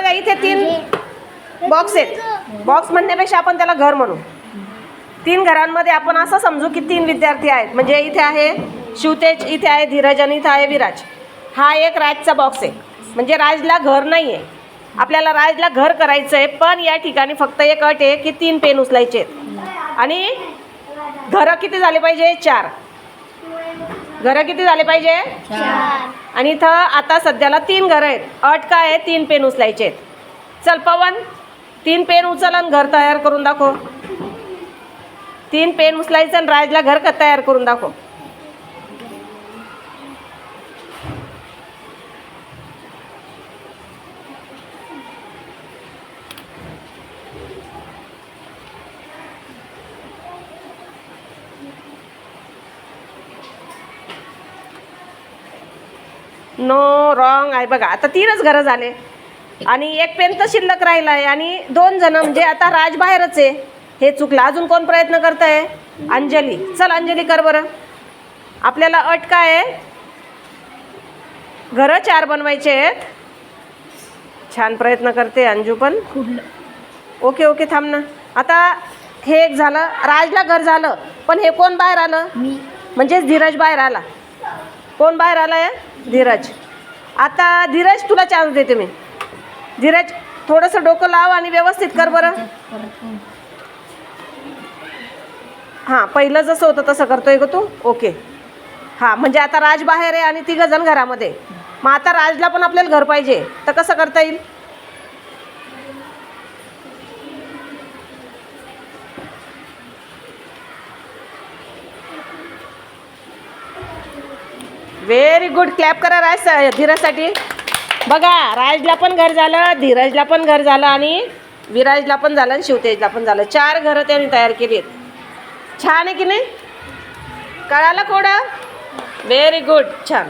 बघा इथे 3 बॉक्स आहेत. बॉक्स म्हणण्यापेक्षा आपण त्याला घर म्हणू. 3 घरांमध्ये आपण असं समजू की 3 विद्यार्थी आहेत. म्हणजे इथे आहे शिवतेज, इथे आहे धीरज आणि इथे आहे विराज. हा एक राजचा बॉक्स आहे. म्हणजे राजला घर नाही आहे. आपल्याला राजला घर करायचं आहे, पण या ठिकाणी फक्त एक अट आहे की 3 पेन उचलायचे आहेत. आणि घरं किती झाले पाहिजे? 4. घरं किती झाले पाहिजे? 4. आणि इथं आता सध्याला 3 घरं आहेत. अट काय आहे? 3 पेन उचलायचे आहेत. चल पवन, 3 पेन उचल आणि घर तयार करून दाखव. 3 पेन उचलायचं आणि राजला घर तयार करून दाखव. नो रॉंग आहे बघा. आता 3च घरं झाले आणि एक पेन तर शिल्लक राहिला आहे आणि 2 जण म्हणजे आता राज बाहेरच आहे. हे चुकलं. अजून कोण प्रयत्न करत आहे? अंजली. चल अंजली कर बरं. आपल्याला अट काय आहे? घरं 4 बनवायचे आहेत. छान प्रयत्न करते अंजू पण. ओके ओके थांब ना. आता हे एक झालं, राजला घर झालं, पण हे कोण बाहेर आलं? मी. म्हणजेच धीरज बाहेर आला. कोण बाहेर आला आहे? धीरज. आता धीरज तुला चान्स देते मी. धीरज थोडंसं डोकं लाव आणि व्यवस्थित कर बरं. हां पहिलं जसं होतं तसं करतोय ग तू. ओके. हां म्हणजे आता राज बाहेर आहे आणि 3 जण घरामध्ये. मग आता राजला पण आपल्याला घर पाहिजे, तर कसं करता येईल? Very good. क्लॅप करा राज धीरजसाठी. बघा राजला पण घर झालं, धीरजला पण घर झालं आणि विराजला पण झालं आणि शिवतेजला पण झालं. 4 घरं त्यांनी तयार केली आहेत. छान आहे की नाही? कळालं कोडं? Very good. छान.